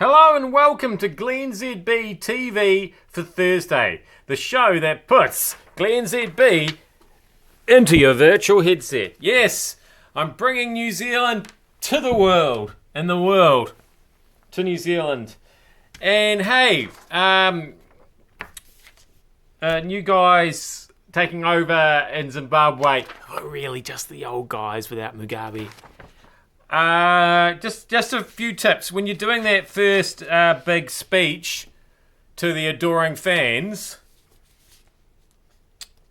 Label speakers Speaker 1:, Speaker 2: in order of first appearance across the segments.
Speaker 1: Hello and welcome to glennzb TV for Thursday, the show that puts glennzb into your virtual headset. Yes, I'm bringing New Zealand to the world, and the world to New Zealand. And hey, new guys taking over in Zimbabwe. Oh, really, just the old guys without Mugabe. Just a few tips. When you're doing that first big speech to the adoring fans,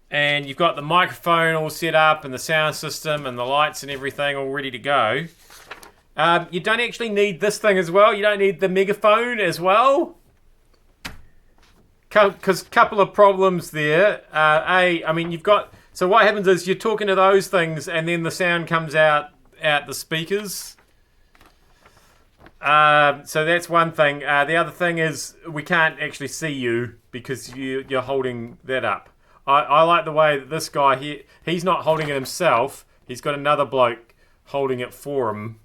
Speaker 1: and you've got the microphone all set up and the sound system and the lights and everything all ready to go, you don't actually need this thing as well. You don't need the megaphone as well. Because a couple of problems there. So what happens is you're talking to those things and then the sound comes out the speakers. So that's one thing. The other thing is we can't actually see you because you're holding that up. I like the way that this guy here, he's not holding it himself. He's got another bloke holding it for him.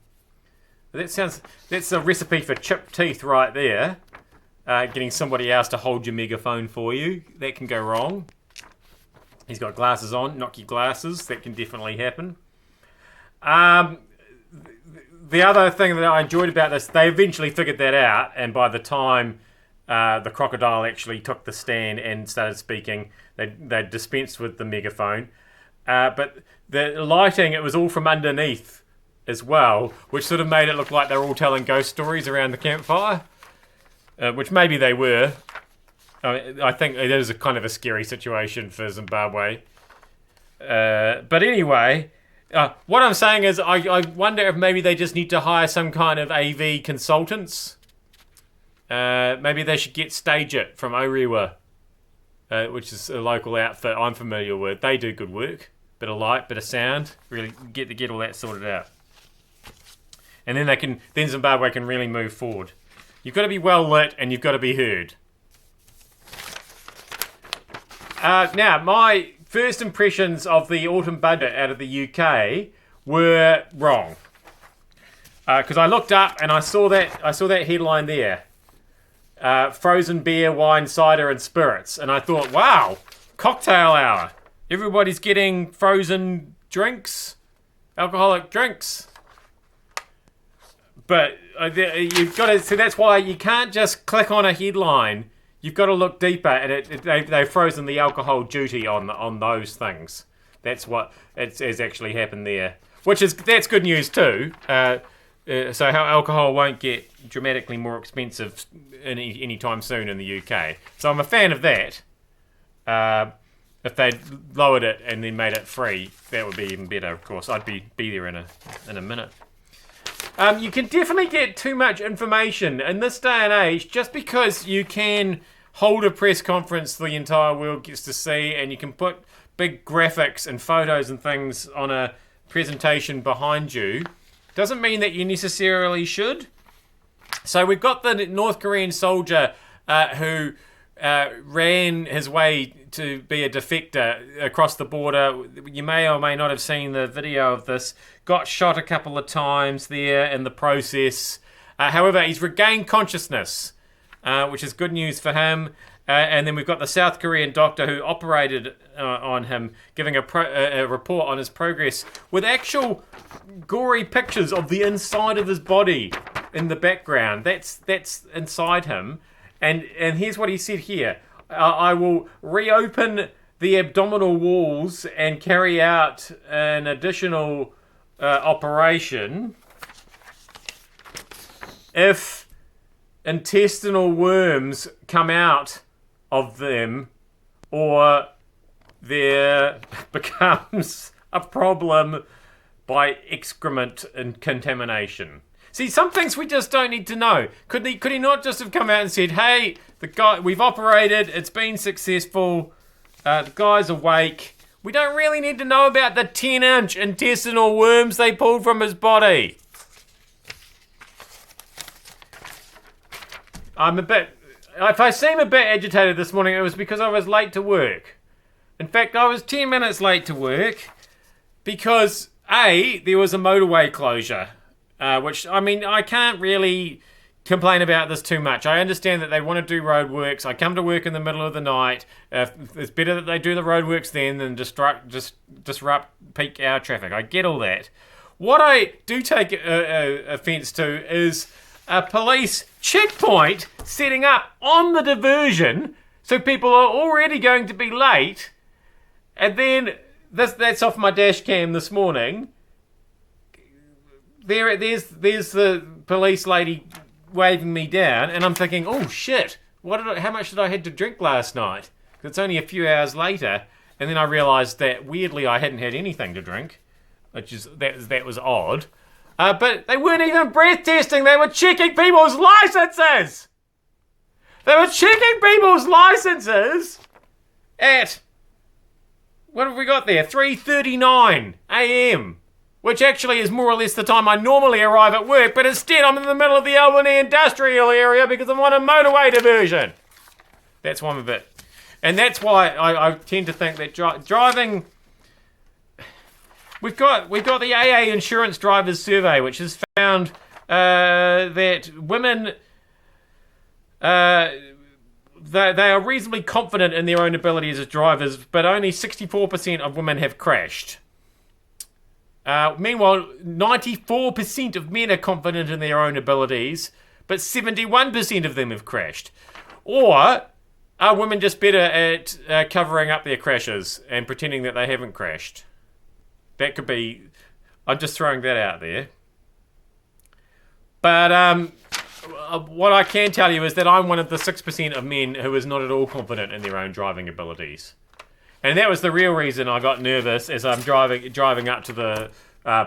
Speaker 1: That's a recipe for chipped teeth right there. Getting somebody else to hold your megaphone for you. That can go wrong. He's got glasses on, knock your glasses. That can definitely happen. The other thing that I enjoyed about this, they eventually figured that out, and by the time the crocodile actually took the stand and started speaking, they dispensed with the megaphone. But the lighting, it was all from underneath as well, which sort of made it look like they were all telling ghost stories around the campfire, which maybe they were. I think it is a kind of a scary situation for Zimbabwe. But anyway... what I'm saying is I wonder if maybe they just need to hire some kind of AV consultants. Maybe they should get Stage It from Orewa, which is a local outfit I'm familiar with. They do good work. Bit of light, bit of sound. Really get all that sorted out. And then Zimbabwe can really move forward. You've got to be well lit and you've got to be heard. Now, my first impressions of the autumn budget out of the UK were wrong, because I looked up and I saw that headline there, frozen beer, wine, cider, and spirits, and I thought, wow, cocktail hour. Everybody's getting frozen drinks, alcoholic drinks. But you've got to. So that's why you can't just click on a headline. You've got to look deeper, and they've frozen the alcohol duty on those things. That's what has actually happened there, that's good news too. So how alcohol won't get dramatically more expensive any time soon in the UK. So I'm a fan of that. If they'd lowered it and then made it free, that would be even better. Of course, I'd be there in a minute. You can definitely get too much information in this day and age. Just because you can hold a press conference the entire world gets to see, and you can put big graphics and photos and things on a presentation behind you, doesn't mean that you necessarily should. So we've got the North Korean soldier who ran his way to be a defector across the border. You may or may not have seen the video of this. Got shot a couple of times there in the process. However, he's regained consciousness, which is good news for him. And then we've got the South Korean doctor who operated on him, giving a report on his progress with actual gory pictures of the inside of his body in the background. That's inside him. And here's what he said here. I will reopen the abdominal walls and carry out an additional operation if intestinal worms come out of them or there becomes a problem by excrement and contamination. See, some things we just don't need to know. Could he not just have come out and said, hey, the guy, we've operated, it's been successful, the guy's awake. We don't really need to know about the 10-inch intestinal worms they pulled from his body. If I seem a bit agitated this morning, it was because I was late to work. In fact, I was 10 minutes late to work because, A, there was a motorway closure. Which, I mean, I can't really complain about this too much. I understand that they want to do roadworks. I come to work in the middle of the night. It's better that they do the roadworks then than disrupt peak hour traffic. I get all that. What I do take offence to is a police checkpoint setting up on the diversion so people are already going to be late. And then, that's off my dash cam this morning. There's the police lady waving me down, and I'm thinking, oh shit, how much did I had to drink last night? It's only a few hours later, and then I realised that weirdly I hadn't had anything to drink, that was odd. But they weren't even breath testing; they were checking people's licenses. They were checking people's licenses at, what have we got there? 3:39 a.m. Which actually is more or less the time I normally arrive at work, but instead I'm in the middle of the Albany industrial area because I'm on a motorway diversion. That's one of it. And that's why I tend to think that driving... We've got the AA Insurance Drivers Survey, which has found that women... They are reasonably confident in their own abilities as drivers, but only 64% of women have crashed. Meanwhile, 94% of men are confident in their own abilities, but 71% of them have crashed. Or are women just better at covering up their crashes and pretending that they haven't crashed? That could be... I'm just throwing that out there. But what I can tell you is that I'm one of the 6% of men who is not at all confident in their own driving abilities. And that was the real reason I got nervous as I'm driving up to the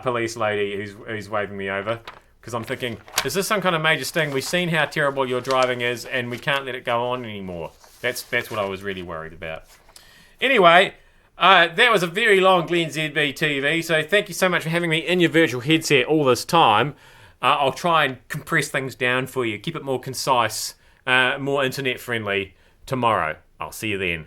Speaker 1: police lady who's waving me over. Because I'm thinking, is this some kind of major sting? We've seen how terrible your driving is and we can't let it go on anymore. That's what I was really worried about. Anyway, that was a very long Glenn ZB TV. So thank you so much for having me in your virtual headset all this time. I'll try and compress things down for you. Keep it more concise, more internet friendly tomorrow. I'll see you then.